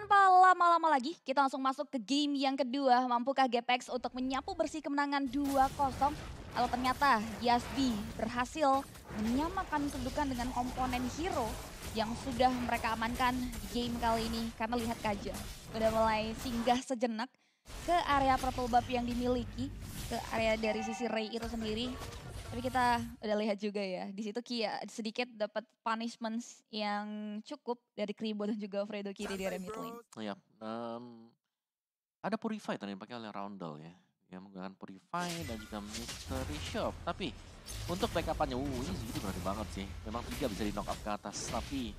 Tanpa lama-lama lagi, kita langsung masuk ke game yang kedua. Mampukah Gapx untuk menyapu bersih kemenangan 2-0? Kalau ternyata Yasbi berhasil menyamakan kedudukan dengan komponen hero yang sudah mereka amankan di game kali ini. Karena lihat Kaja, udah mulai singgah sejenak ke area purple buff yang dimiliki, ke area dari sisi Ray itu sendiri. Tapi kita udah lihat juga ya, di situ Kia sedikit dapat punishments yang cukup dari Kribo dan juga Fredo Kiri di area mid lane. Iya, ada Purify tadi yang dipakai oleh Roundel ya. Yang menggunakan Purify dan juga Mystery Shop. Tapi untuk backup-annya, ini Ziggy berarti banget sih. Memang 3 bisa di knock up ke atas, tapi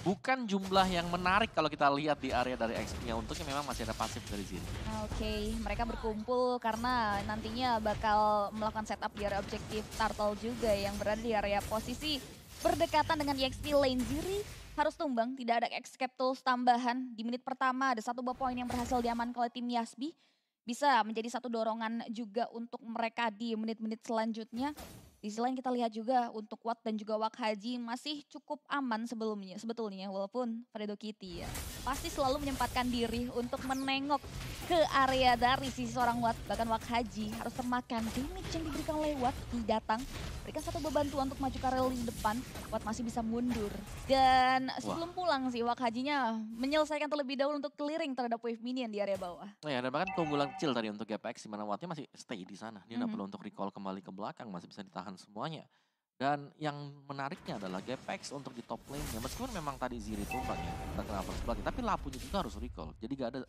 bukan jumlah yang menarik kalau kita lihat di area dari XP-nya. Untuknya memang masih ada pasif dari sini. Oke, mereka berkumpul karena nantinya bakal melakukan setup di area objektif Turtle juga yang berada di area posisi berdekatan dengan EXP lane. Ziri harus tumbang, tidak ada escape tools tambahan. Di menit pertama ada 1 buah poin yang berhasil diamankan oleh tim Yasbi. Bisa menjadi satu dorongan juga untuk mereka di menit-menit selanjutnya. Di sisi lain kita lihat juga untuk Watt dan juga Wak Haji masih cukup aman sebetulnya walaupun Fredo Kitty ya pasti selalu menyempatkan diri untuk menengok ke area dari sisi seorang Watt. Bahkan Wak Haji harus termakan damage yang diberikan oleh Watt datang. Berikan satu bantuan untuk maju ke area lini depan, Watt masih bisa mundur. Dan sebelum pulang sih Wak Hajinya menyelesaikan terlebih dahulu untuk clearing terhadap wave minion di area bawah. Oh ya, dan bahkan keunggulan kecil tadi untuk GPX di mana Wattnya masih stay di sana. Dia nggak perlu untuk recall kembali ke belakang, masih bisa ditahan semuanya. Dan yang menariknya adalah GPX untuk di top lane-nya. Meskipun memang tadi Ziri tumbang ya, terkena sebagai, tapi Lapunya juga harus recall. Jadi gak ada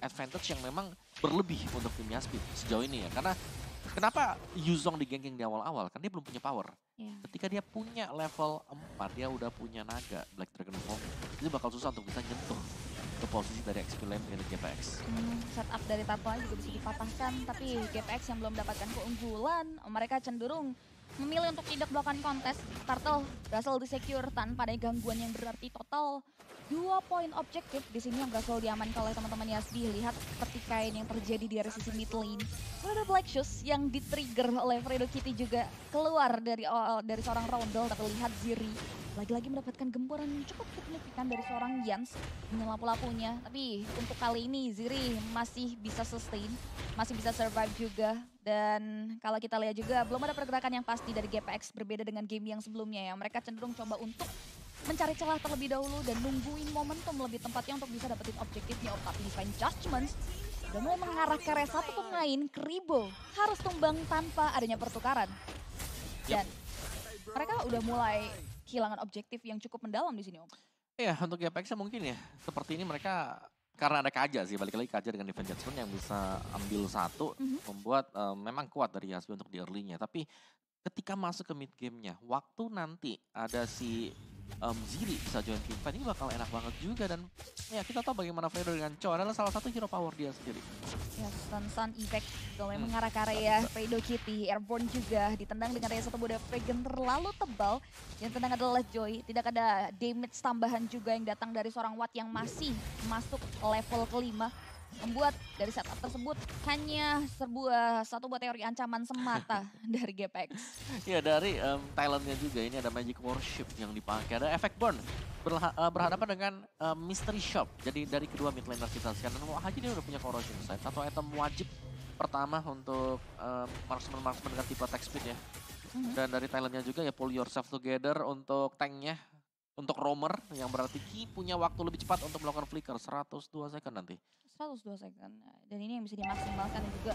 advantage yang memang berlebih untuk tim Yasbi sejauh ini ya. Karena kenapa Yuzong di-ganking di awal-awal? Kan dia belum punya power. Yeah. Ketika dia punya level 4, dia udah punya naga Black Dragon Form. Itu bakal susah untuk bisa nyentuh ke posisi dari XP lane dari GPX. Setup dari Turtle juga bisa dipatahkan, tapi GPX yang belum mendapatkan keunggulan, mereka cenderung memilih untuk tidak melakukan kontes. Turtle berhasil di-secure tanpa ada gangguan yang berarti total 2 poin objektif di sini yang berhasil diamankan oleh teman-teman Yasbi. Lihat pertikaian yang terjadi di area sisi mid lane. Ada Black Shoes yang di-trigger oleh Fredo Kitty juga keluar dari seorang Roundel, tapi lihat Ziri lagi-lagi mendapatkan gempuran yang cukup signifikan dari seorang Yans dengan lapu-lapunya. Tapi untuk kali ini Ziri masih bisa sustain, masih bisa survive juga. Dan kalau kita lihat juga belum ada pergerakan yang pasti dari GPX berbeda dengan game yang sebelumnya ya. Mereka cenderung coba untuk mencari celah terlebih dahulu dan nungguin momentum lebih tempatnya untuk bisa dapetin objektifnya. Tapi Divine Judgments udah mulai mengarah ke area satu pemain, Kribo harus tumbang tanpa adanya pertukaran. Dan mereka udah mulai kehilangan objektif yang cukup mendalam di sini, Om. Iya, untuk GPX mungkin ya, seperti ini mereka karena ada Kaja sih, balik lagi Kaja dengan Defense Judgment yang bisa ambil satu, membuat memang kuat dari Yasbi untuk di early-nya. Tapi ketika masuk ke mid game-nya, waktu nanti ada si Ziri bisa join team fight, ini bakal enak banget juga. Dan ya kita tahu bagaimana Fredo dengan Cho adalah salah satu hero power dia sendiri. Ya, stun effect mulai mengarah ke area Fredo Kitty. Airborne juga ditendang dengan daya satu buah Fragan terlalu tebal. Yang tendang adalah Joy. Tidak ada damage tambahan juga yang datang dari seorang Watt yang masih masuk level kelima. Membuat dari setup tersebut hanya satu buah teori ancaman semata dari GPX. Ya dari talentnya juga ini ada Magic Worship yang dipakai. Ada Effect Burn berhadapan dengan Mystery Shop. Jadi dari kedua mid laner kita sekarang Wak Haji dia udah punya Corrosion Sight. Satu item wajib pertama untuk marksman dengan tipe attack speed ya. Dan dari talentnya juga ya Pull Yourself Together untuk tanknya. Untuk roamer yang berarti Ki punya waktu lebih cepat untuk melakukan flicker 102 second nanti. 102 second. Dan ini yang bisa dimaksimalkan dan juga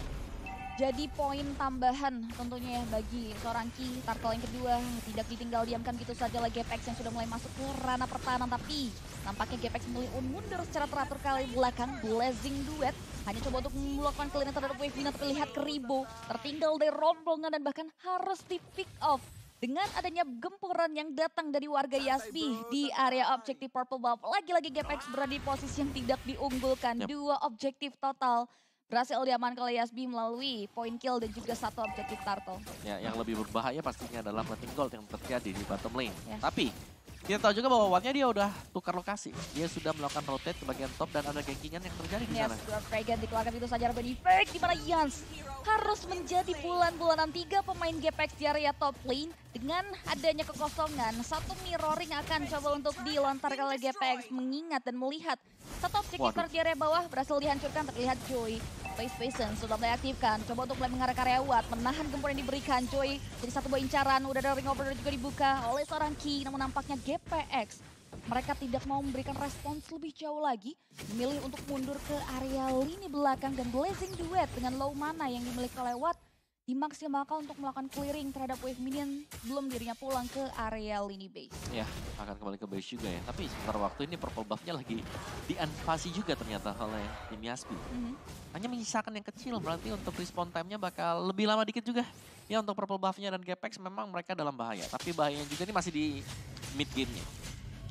jadi poin tambahan tentunya ya bagi seorang Ki. Turtle yang kedua tidak ditinggal diamkan gitu saja oleh GPX yang sudah mulai masuk ke ranah pertahanan. Tapi nampaknya GPX memilih mundur secara teratur kali belakang. Blazing Duet hanya coba untuk melakukan clearance terhadap wave ini. Tapi lihat Kribo tertinggal dari rombongan dan bahkan harus di pick off. Dengan adanya gempuran yang datang dari warga Yasbi di area objektif Purple Buff. Lagi-lagi GPX berada di posisi yang tidak diunggulkan. 2 objektif total berhasil diamankan oleh Yasbi melalui point kill dan juga 1 objektif Turtle. Ya, yang lebih berbahaya pastinya adalah plating gold yang terjadi di bottom lane. Yes. Tapi Kita tahu juga bahwa Wattnya dia udah tukar lokasi. Dia sudah melakukan rotate ke bagian top dan ada gankingan yang terjadi di sana. Yes, Dwarf Dragon dikeluarkan itu saja Urban Effect di mana Yans harus menjadi bulan-bulanan 3 pemain GPX di area top lane. Dengan adanya kekosongan, satu mirroring akan coba untuk dilontarkan oleh GPX mengingat dan melihat satu objektif di area bawah berhasil dihancurkan. Terlihat Joy Space Patient sudah mulai aktifkan, coba untuk mulai mengarah ke area Watt, menahan gempur yang diberikan Joy. Jadi satu buah incaran, udah ada ring overload juga dibuka oleh seorang Ki, namun nampaknya GPX mereka tidak mau memberikan respons lebih jauh lagi, memilih untuk mundur ke area lini belakang dan Blazing Duet dengan low mana yang dimiliki oleh Watt dimaksimalkan untuk melakukan clearing terhadap wave minion sebelum dirinya pulang ke area lini base. Ya, akan kembali ke base juga ya. Tapi sebentar waktu ini purple buff-nya lagi diinvasi juga ternyata oleh tim Yasbi. Hanya menyisakan yang kecil, berarti untuk respawn time-nya bakal lebih lama dikit juga. Ya untuk purple buff-nya dan GPX memang mereka dalam bahaya. Tapi bahayanya juga ini masih di mid game-nya.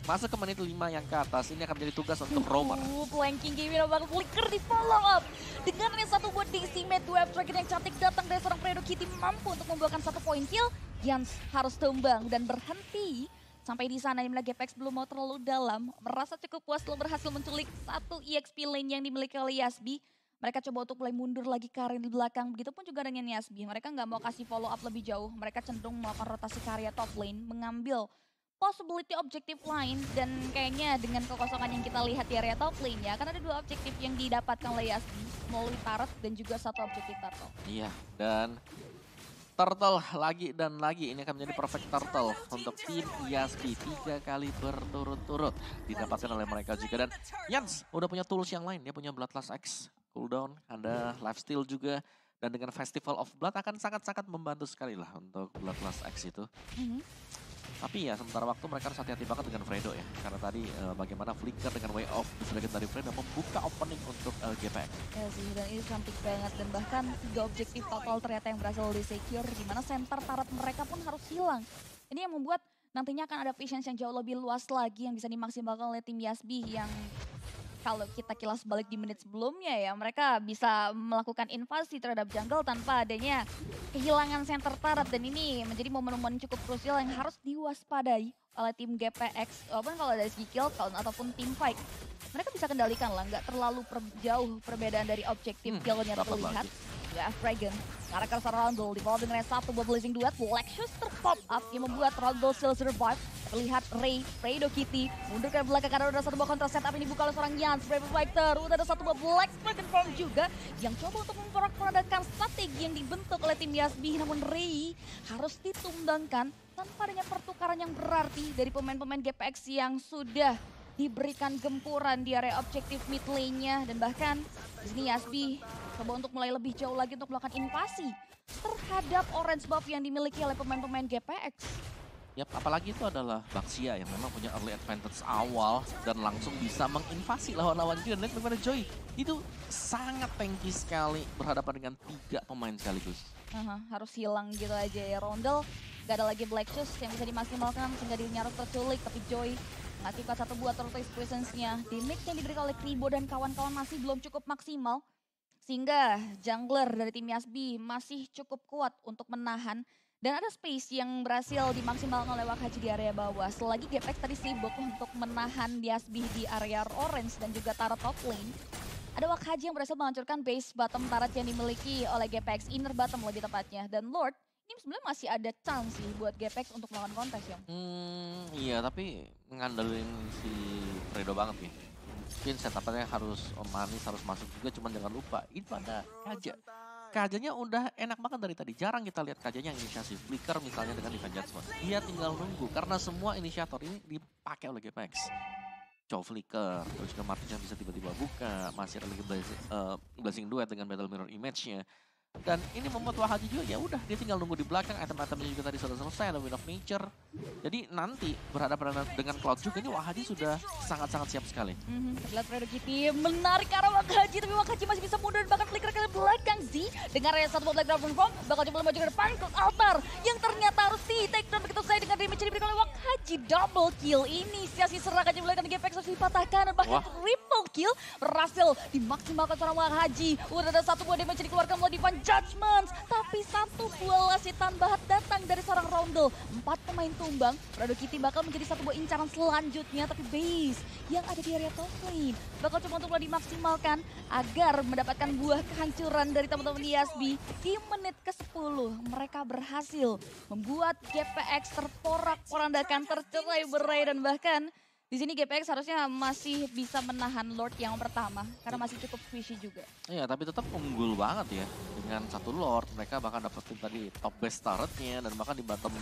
Masuk ke menit 5 yang ke atas, ini akan menjadi tugas untuk Roamer. Flanking game yang bakal flicker di follow up. Dengan yang satu buat decimate, Dwarf Dragon yang cantik datang dari seorang Fredo Kitty mampu untuk membuahkan satu poin kill. Yans harus tumbang dan berhenti. Sampai di sana dimana GPX belum mau terlalu dalam. Merasa cukup puas setelah berhasil menculik satu EXP lane yang dimiliki oleh Yasbi. Mereka coba untuk mulai mundur lagi ke area di belakang. Begitupun juga dengan Yasbi. Mereka nggak mau kasih follow up lebih jauh. Mereka cenderung melakukan rotasi ke area top lane. Mengambil possibility objektif lain dan kayaknya dengan kekosongan yang kita lihat di area top lane ya, karena ada 2 objektif yang didapatkan oleh Yasbi melalui turret dan juga satu objektif turtle. Iya, dan turtle lagi dan lagi, ini akan menjadi perfect turtle untuk tim Yasbi 3 kali berturut-turut didapatkan oleh mereka juga. Dan Yans udah punya tools yang lain, dia punya Bloodlust X cooldown, ada lifesteal juga. Dan dengan Festival of Blood akan sangat-sangat membantu sekali lah untuk Bloodlust X itu. Tapi ya sementara waktu mereka harus hati-hati banget dengan Fredo ya. Karena tadi bagaimana Flicker dengan Way Off sebagian dari Fredo membuka opening untuk GPX. Ya sih, dan ini cantik banget. Dan bahkan 3 objektif total ternyata yang berhasil di-secure. Dimana center turret mereka pun harus hilang. Ini yang membuat nantinya akan ada vision yang jauh lebih luas lagi yang bisa dimaksimalkan oleh tim Yasbi yang kalau kita kilas balik di menit sebelumnya ya, mereka bisa melakukan invasi terhadap jungle tanpa adanya kehilangan center turret. Dan ini menjadi momen-momen cukup krusial yang harus diwaspadai oleh tim GPX. Walaupun kalau dari segi kill count ataupun team fight, mereka bisa kendalikan lah, nggak terlalu jauh perbedaan dari objektif killnya terlihat. Ya, Dragon ngarah ke arah Rondel, di bawah dengan satu buah Blazing Duet, Lexus terpop up yang membuat Rondel still survive. Terlihat Fredo Kitty mundur ke belakang karena udah satu buah counter setup ini buka oleh seorang Yans. Brave Fighter, udah ada satu buah Black Dragon Form juga yang coba untuk memporak-porandakan strategi yang dibentuk oleh tim Yasbi. Namun Ray harus ditumbangkan tanpa adanya pertukaran yang berarti dari pemain-pemain GPX yang sudah diberikan gempuran di area objektif mid lane-nya. Dan bahkan di sini Yasbi coba untuk mulai lebih jauh lagi untuk melakukan invasi terhadap orange buff yang dimiliki oleh pemain-pemain GPX. Yap, apalagi itu adalah Baxia yang memang punya early advantage awal dan langsung bisa menginvasi lawan-lawan juga. Dan daripada Joy itu sangat tanky sekali berhadapan dengan 3 pemain sekaligus. Harus hilang gitu aja ya. Rondel gak ada lagi Black Shoes yang bisa dimaksimalkan sehingga dirinya harus terculik. Tapi Joy mengaktifkan satu buah Turtle Presence-nya. Damage yang diberikan oleh Kribo dan kawan-kawan masih belum cukup maksimal. Sehingga jungler dari tim Yasbi masih cukup kuat untuk menahan. Dan ada space yang berhasil dimaksimalkan oleh Wakaji di area bawah. Selagi GPX tadi sibuk untuk menahan Yasbi di area orange dan juga turret top lane. Ada Wakaji yang berhasil menghancurkan base bottom turret yang dimiliki oleh GPX, inner bottom lebih tepatnya. Dan Lord, ini sebenarnya masih ada chance sih buat GPX untuk melawan kontes ya. Iya, tapi ngandelin si Fredo banget nih. Mungkin setupnya harus manis, harus masuk juga, cuman jangan lupa itu ada Kaja. Kajanya udah enak banget dari tadi. Jarang kita lihat Kajanya yang inisiasi Flicker misalnya dengan Defense Judgment. Dia tinggal nunggu karena semua inisiator ini dipakai oleh GPX. Cow Flicker, terus juga Martin yang bisa tiba-tiba buka. Masih ada lagi Blazing Duet dengan Battle Mirror Image-nya. Dan ini membuat Wahaji juga ya udah dia tinggal nunggu di belakang, item-itemnya juga tadi sudah selesai, ada Wind of Nature. Jadi nanti berhadapan dengan Cloud juga ini Wahaji sudah sangat-sangat siap sekali. Terlihat Fredo Kitty menarik ke arah Wakaji, tapi Wakaji masih bisa mundur dan bahkan flicker ke belakang. Z dengan area satu Black Dragon Form bakal coba maju ke depan ke altar yang ternyata harus di-take down begitu saja dengan damage yang diberikan oleh Wakaji. Double kill, inisiasi serangan yang dilakukan GPX harus dipatahkan dan bahkan Ripple kill berhasil dimaksimalkan seorang Haji. Udah ada satu buah damage dikeluarkan oleh Divine Judgments. Tapi satu buah last hitan bahat datang dari seorang Roundel. 4 pemain tumbang. Prado Kitty bakal menjadi satu buah incaran selanjutnya. Tapi base yang ada di area top lane bakal coba untuk dimaksimalkan agar mendapatkan buah kehancuran dari teman-teman ISB. Di menit ke-10 mereka berhasil membuat GPX terporak-porandakan, tercerai-berai, dan bahkan di sini GPX harusnya masih bisa menahan Lord yang pertama karena masih cukup squishy juga. Iya, tapi tetap unggul banget ya. Dengan satu Lord, mereka bahkan dapetin tadi top base turretnya dan bahkan di bottom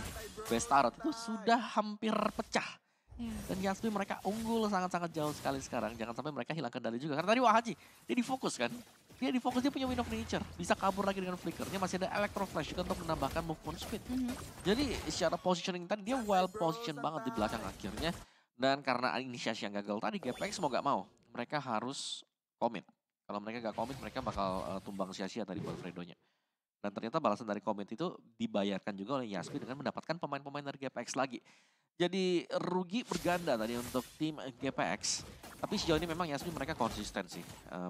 base turret itu sudah hampir pecah. Dan Yasmin mereka unggul sangat-sangat jauh sekali sekarang. Jangan sampai mereka hilang kendali juga. Karena tadi Haji, dia difokus kan. Dia difokus, dia punya Wind of Nature. Bisa kabur lagi dengan flickernya, masih ada Electro Flash juga untuk menambahkan movement speed. Jadi secara positioning tadi dia well position banget di belakang akhirnya. Dan karena inisiasi yang gagal tadi, GPX mau gak mau, mereka harus komit. Kalau mereka gak komit, mereka bakal tumbang sia-sia tadi buat Fredonya. Dan ternyata balasan dari komit itu dibayarkan juga oleh Yasmin dengan mendapatkan pemain-pemain dari GPX lagi. Jadi rugi berganda tadi untuk tim GPX. Tapi sejauh ini memang Yasmin mereka konsisten sih.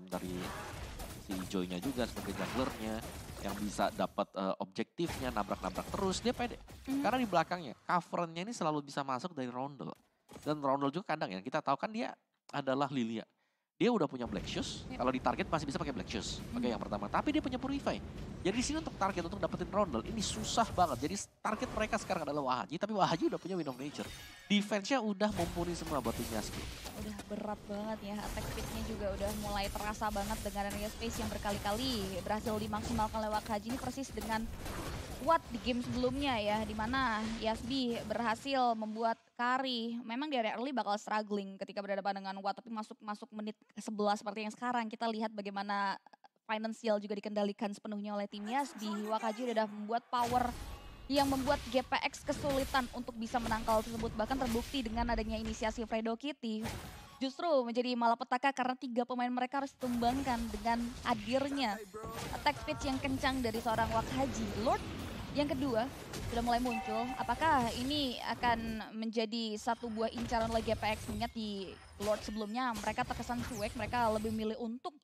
Dari si Joy-nya juga sebagai junglernya yang bisa dapat objektifnya, nabrak-nabrak terus, dia pede. Karena di belakangnya, covernya ini selalu bisa masuk dari Roundel. Dan Roundel juga kadang ya, kita tahu kan dia adalah Lilia. Dia udah punya Black Shoes, kalau di target masih bisa pakai Black Shoes. Oke, yang pertama. Tapi dia punya Purify. Jadi di sini untuk target untuk dapetin Roundel ini susah banget. Jadi target mereka sekarang adalah Wahaji, tapi Wahaji udah punya Wind of Nature. Defense-nya udah mumpuni semua buat tim Yasmin. Udah berat banget ya, attack speed-nya juga udah mulai terasa banget dengan area space yang berkali-kali berhasil dimaksimalkan lewat Haji. Ini persis dengan Watt di game sebelumnya ya, di mana Yasbi berhasil membuat Kari. Memang di area early bakal struggling ketika berhadapan dengan Watt, tapi masuk menit ke-11 seperti yang sekarang. Kita lihat bagaimana finansial juga dikendalikan sepenuhnya oleh tim Yasbi. Wakaji udah membuat power yang membuat GPX kesulitan untuk bisa menangkal tersebut. Bahkan terbukti dengan adanya inisiasi Fredo Kitty. Justru menjadi malapetaka karena 3 pemain mereka harus ditumbangkan dengan hadirnya attack speed yang kencang dari seorang Wakaji. Lord yang kedua sudah mulai muncul. Apakah ini akan menjadi satu buah incaran oleh GPX? Mengingat di Lord sebelumnya mereka terkesan cuek, mereka lebih milih untuk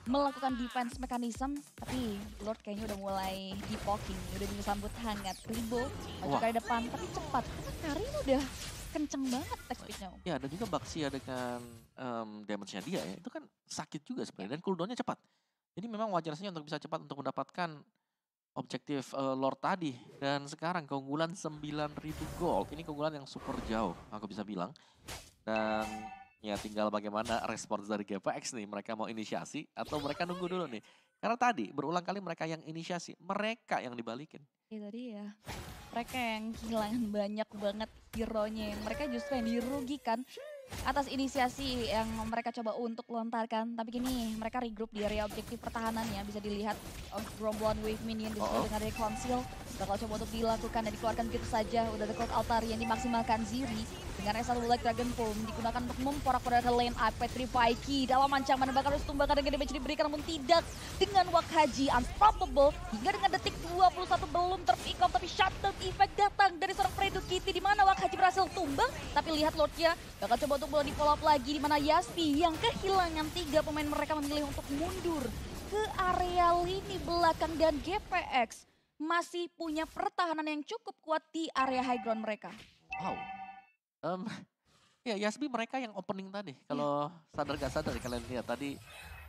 melakukan defense mechanism, tapi Lord kayaknya udah mulai di-poking, udah disambut hangat. Ribo maju ke depan, tapi cepat. Karin udah kenceng banget attack speed-nya. Ya, dan juga Baxia dengan damage-nya dia ya, itu kan sakit juga sebenarnya, dan cooldown-nya cepat. Jadi memang wajar saja untuk bisa cepat untuk mendapatkan objektif Lord tadi. Dan sekarang keunggulan 9.000 gold, ini keunggulan yang super jauh, aku bisa bilang. Dan ya tinggal bagaimana respons dari GPX nih, mereka mau inisiasi atau mereka nunggu dulu nih. Karena tadi berulang kali mereka yang inisiasi, mereka yang dibalikin. Itu dia. Mereka yang kehilangan banyak banget hero-nya, yang mereka justru yang dirugikan atas inisiasi yang mereka coba untuk lontarkan. Tapi kini mereka regroup di area objektif pertahanannya. Bisa dilihat gerombolan wave minion disusul dengan Reconcile. Bakal coba untuk dilakukan dan dikeluarkan begitu saja. Udah ada Cloud Altar yang dimaksimalkan Ziri. Dengan S1 Black Dragon Form digunakan untuk memporak-porandakan lane up. Petrify Dalam ancaman bakal harus tumbangkan dengan damage diberikan. Namun tidak dengan Wakaji unstoppable. Hingga dengan detik 21 belum terpick off. Tapi shutdown effect datang dari seorang Fredo Kitty. Di mana Wakaji berhasil tumbang. Tapi lihat Lordnya bakal coba untuk di follow up lagi. Di mana Yaspi yang kehilangan 3 pemain mereka memilih untuk mundur ke area lini belakang. Dan GPX masih punya pertahanan yang cukup kuat di area high ground mereka. Wow. Ya Yasbi mereka yang opening tadi. Kalau sadar gak sadar kalian lihat tadi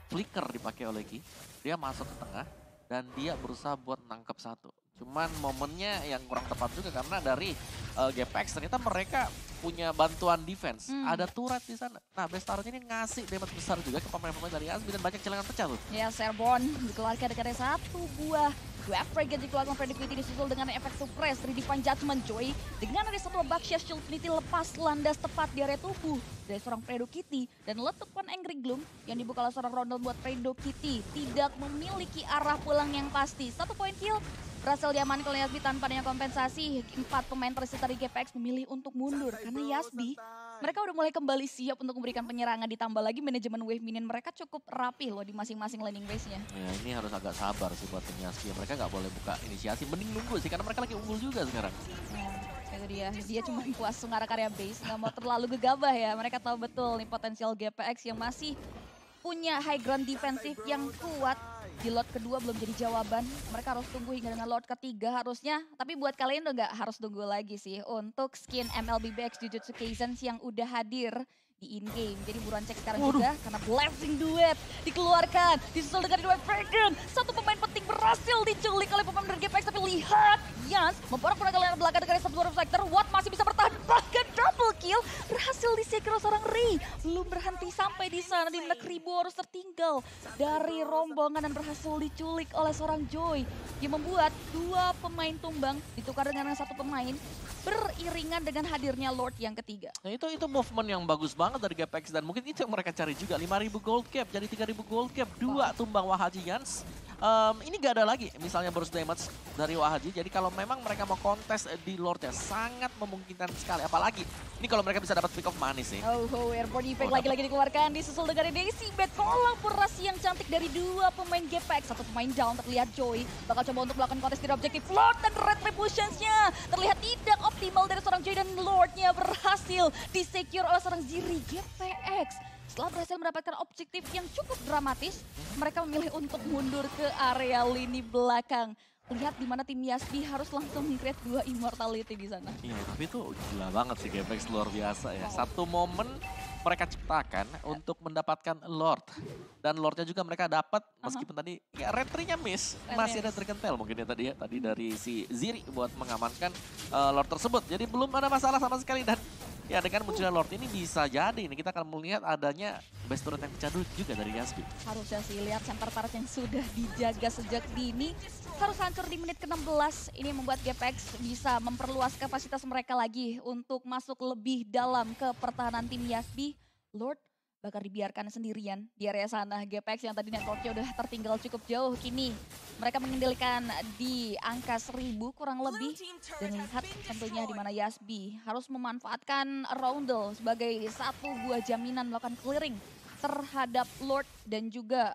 flicker dipakai oleh Ki. Dia masuk ke tengah dan dia berusaha buat nangkep satu. Cuman momennya yang kurang tepat juga karena dari GPX ternyata mereka punya bantuan defense. Ada turret di sana. Nah, Bestarot ini ngasih damage besar juga ke pemain-pemain dari Yasbi dan banyak celengan pecah tuh. Ya, Serbon dikeluarkan dengan satu buah Wave Fragment dikeluarkan Predictivity disusul dengan efek suppress dari Divine Judgment Joy. Dengan ada satu Baxia Shield Trinity lepas landas tepat di area tubuh dari seorang Fredo Kitty. Dan letupan Angry Gloom yang dibuka oleh seorang Roundel buat Fredo Kitty tidak memiliki arah pulang yang pasti. 1 poin kill berhasil diamankan oleh Yasbi tanpa adanya kompensasi. 4 pemain tersisa dari GPX memilih untuk mundur. Karena Yasbi mereka udah mulai kembali siap untuk memberikan penyerangan. Ditambah lagi manajemen wave minion mereka cukup rapi loh di masing-masing landing base-nya. Ya ini harus agak sabar sih buat tim Yasbi. Mereka nggak boleh buka inisiasi. Mending nunggu sih karena mereka lagi unggul juga sekarang. Nah, itu dia. Dia cuma puas mengarah area base. Nggak mau terlalu gegabah ya. Mereka tahu betul nih potensial GPX yang masih punya high ground defensif yang kuat. Di Lord kedua belum jadi jawaban. Mereka harus tunggu hingga dengan Lord ketiga harusnya. Tapi buat kalian udah nggak harus tunggu lagi sih untuk skin MLBBX Jujutsu Kaisen yang udah hadir di in-game. Jadi buruan cek sekarang juga karena Blessing Duet dikeluarkan. Disusul dengan Duet Dragon. Satu pemain penting berhasil diculik oleh pemain dari GPX. Tapi lihat, Yans memporak-porak kalian belakang dengan satu reflector. Watt masih bisa bertahan, bahkan double kill. Berhasil disecure seorang Ray. Belum berhenti sampai di sana, di mana Kribo harus tertinggal dari rombongan dan berhasil diculik oleh seorang Joy. Yang membuat dua pemain tumbang ditukar dengan satu pemain beriringan dengan hadirnya Lord yang ketiga. Nah, itu movement yang bagus banget dari GPX dan mungkin itu yang mereka cari juga. 5.000 gold cap jadi 3.000 gold cap. Dua tumbang Wahaji Yans. Ini gak ada lagi misalnya burst damage dari Wahaji. Jadi kalau memang mereka mau kontes di Lordnya sangat memungkinkan sekali. Apalagi ini kalau mereka bisa dapat pick of money sih. Airborne effect lagi-lagi dikeluarkan. Disusul dengan Daisy Bet. Kolaborasi yang cantik dari dua pemain GPX. Satu pemain down terlihat Joy. Bakal coba untuk melakukan kontes di objektif Lord dan Retributions-nya. Terlihat tidak optimal dari seorang Joy dan Lord-nya berhasil disecure oleh seorang Ziri GPX. Setelah berhasil mendapatkan objektif yang cukup dramatis, mereka memilih untuk mundur ke area lini belakang. Lihat di mana tim Yasbi harus langsung meng-create 2 immortality di sana. Iya, tapi itu gila banget sih GPX, luar biasa ya. Satu momen mereka ciptakan untuk mendapatkan Lord. Dan Lordnya juga mereka dapat meskipun tadi ya retry-nya miss. Masih ada Dragon Tail mungkin ya tadi dari si Ziri buat mengamankan Lord tersebut. Jadi belum ada masalah sama sekali dan ya dengan munculnya Lord ini bisa jadi ini kita akan melihat adanya best turret yang pecah juga dari Yasbi. Harusnya sih lihat center turret yang sudah dijaga sejak dini harus hancur di menit ke-16. Ini membuat GPX bisa memperluas kapasitas mereka lagi untuk masuk lebih dalam ke pertahanan tim Yasbi. Lord bakal dibiarkan sendirian di area sana. GPX yang tadi networknya udah tertinggal cukup jauh kini. Mereka mengendalikan di angka 1000 kurang lebih. Dan lihat tentunya di mana Yasbi harus memanfaatkan Roundel sebagai satu buah jaminan melakukan clearing terhadap Lord dan juga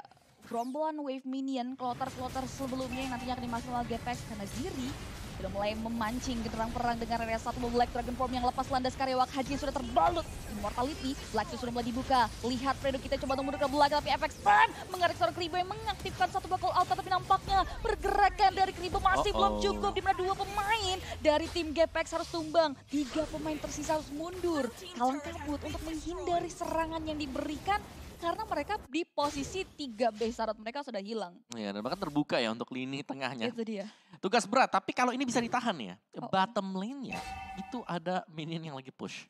gerombolan wave minion kloter-kloter sebelumnya yang nantinya akan dimasuk oleh GPX karena Ziri sudah mulai memancing genderang perang dengan area satu Black Dragon Form yang lepas landas karya Wahaji sudah terbalut immortality. Blackstone sudah mulai dibuka. Lihat Fredo kita coba untuk mundur ke belakang tapi FX Pan mengarik seorang Kribo yang mengaktifkan satu bakal out tapi nampaknya pergerakan dari Kribo masih belum cukup di mana dua pemain dari tim GPX harus tumbang. 3 pemain tersisa harus mundur. Kalang kabut untuk menghindari serangan yang diberikan karena mereka di posisi 3 base syarat mereka sudah hilang. Ya, dan bahkan terbuka ya untuk lini tengahnya. Itu dia. Tugas berat, tapi kalau ini bisa ditahan ya, bottom lane-nya itu ada minion yang lagi push.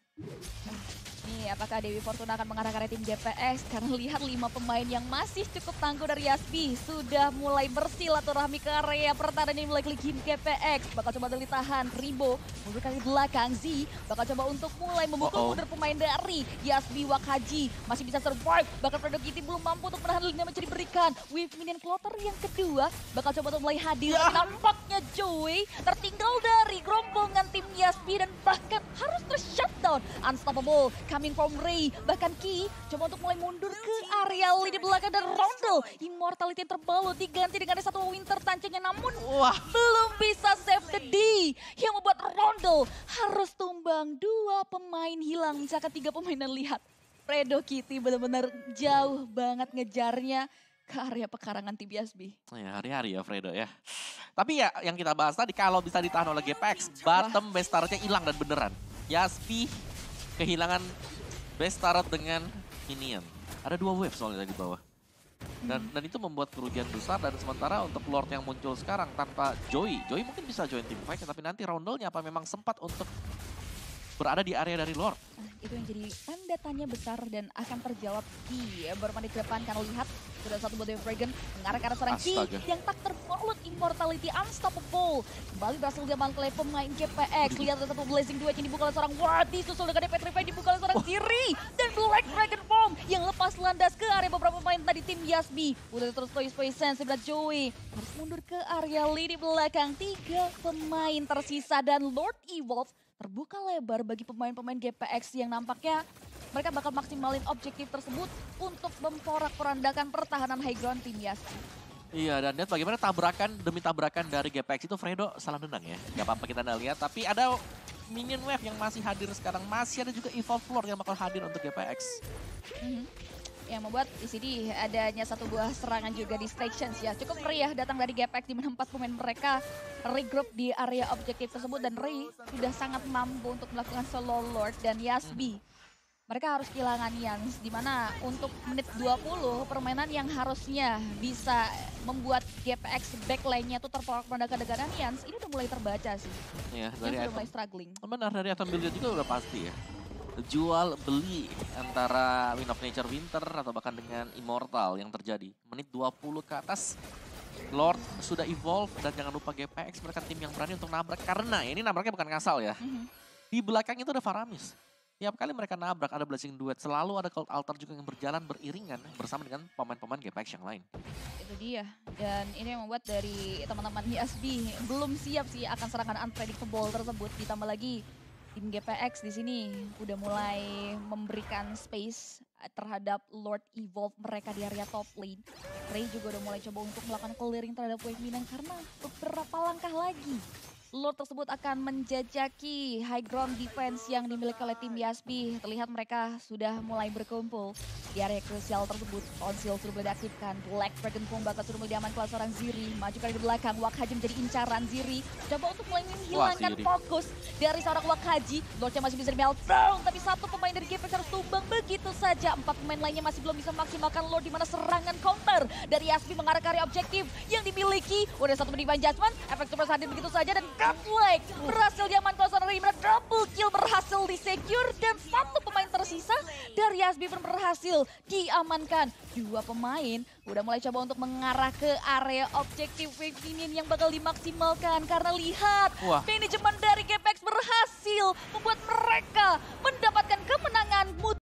Nih, apakah Dewi Fortuna akan mengarah-arah tim GPX? Karena lihat 5 pemain yang masih cukup tangguh dari Yasbi sudah mulai bersilaturahmi ke area pertahanan yang mulai klik GPX. Bakal coba ditahan, Ribo mundur ke belakang, Z bakal coba untuk mulai memukul mundur pemain dari Yasbi. Wahaji masih bisa survive, bahkan Fredo Kitty belum mampu untuk menahan lini yang mencari berikan. Wave minion kloter yang kedua bakal coba untuk mulai hadir. Nampaknya Joy tertinggal dari gerombongan tim Yasbi dan bahkan harus ter-shutdown. Unstoppable coming from Ray, bahkan Ki coba untuk mulai mundur ke area lini belakang dan Roundel. Immortality yang terbalut diganti dengan ada satu Winter tancanya namun belum bisa save the day. Yang membuat Roundel harus tumbang. 2 pemain hilang, misalkan 3 pemain dan lihat. Fredo Kitty benar-benar jauh banget ngejarnya ke area pekarangan tim Yasbi. Ya hari-hari ya Fredo ya. Tapi ya yang kita bahas tadi kalau bisa ditahan oleh GPX, bottom base turret-nya hilang dan beneran. Yasbi kehilangan base turret dengan minion. Ada 2 wave soalnya di bawah. Dan itu membuat kerugian besar dan sementara untuk Lord yang muncul sekarang tanpa Joy. Joy mungkin bisa join tim fight tapi nanti Roundel-nya apa memang sempat untuk berada di area dari Lord. Itu yang jadi tanda tanya besar dan akan terjawab di beberapa menit ke depan karena lihat sudah satu Body of Dragon mengarah ke arah seorang Ki yang tak terbalut immortality unstoppable. Kembali berhasil diamankan oleh pemain GPX. Lihat ada satu Blazing Duet yang dibuka oleh seorang Wadi, susul dengan Petrify dibuka oleh seorang Ziri dan Black Dragon Form yang lepas landas ke area beberapa pemain tadi tim Yasbi. Udah terus Toy Sense dan Joey harus mundur ke area lini belakang. 3 pemain tersisa dan Lord Evolve terbuka lebar bagi pemain-pemain GPX yang nampaknya mereka bakal maksimalin objektif tersebut untuk memporak-porandakan pertahanan high ground tim Yasbi. Iya, dan lihat bagaimana tabrakan demi tabrakan dari GPX itu Fredo salah nendang ya. Gak apa-apa kita lihat, tapi ada minion wave yang masih hadir sekarang. Masih ada juga Evolve Lord yang bakal hadir untuk GPX. yang membuat di sini adanya satu buah serangan juga distractions ya. Cukup meriah datang dari GPX di mana 4 pemain mereka regroup di area objektif tersebut dan Ray sudah sangat mampu untuk melakukan solo Lord dan Yasbi. Mereka harus kehilangan Yans di mana untuk menit 20 permainan yang harusnya bisa membuat GPX backline-nya tuh terporak-porandakan dengan Yans ini udah mulai terbaca sih. Iya, Yans dari udah item. mulai struggling. Benar, dari item build juga udah pasti ya. Jual beli antara Wind of Nature Winter atau bahkan dengan Immortal yang terjadi. Menit 20 ke atas, Lord sudah evolve dan jangan lupa GPX mereka tim yang berani untuk nabrak. Karena ini nabraknya bukan ngasal ya. Di belakang itu ada Faramis. Tiap kali mereka nabrak ada Blessing Duet, selalu ada Cold Altar juga yang berjalan beriringan bersama dengan pemain-pemain GPX yang lain. Itu dia, dan ini yang membuat dari teman-teman Yasbi belum siap sih akan serangan unpredictable tersebut. Ditambah lagi tim GPX di sini udah mulai memberikan space terhadap Lord Evolve mereka di area top lane. Ray juga udah mulai coba untuk melakukan clearing terhadap wave minang karena beberapa langkah lagi Lord tersebut akan menjajaki high ground defense yang dimiliki oleh tim Yasbi. Terlihat mereka sudah mulai berkumpul di area krusial tersebut. Konsil sudah boleh diaktifkan. Black Dragon Pong bakal sudah mulai diamankan oleh seorang Ziri. Maju ke belakang, Wak Haji menjadi incaran Ziri. Coba untuk mulai menghilangkan fokus dari seorang Wak Haji. Lordnya masih bisa di meltdown, tapi satu pemain dari GPX harus tumbang begitu saja. 4 pemain lainnya masih belum bisa memaksimalkan Lord di mana serangan counter dari Yasbi mengarah ke area objektif yang dimiliki. Udah satu Divine Judgment, efek super hadir begitu saja dan Godlike berhasil diamankan oleh Ray. Double kill berhasil di-secure dan satu pemain tersisa dari Yasbi pun berhasil diamankan. 2 pemain udah mulai coba untuk mengarah ke area objektif wave minion yang bakal dimaksimalkan karena lihat manajemen dari GPX berhasil membuat mereka mendapatkan kemenangan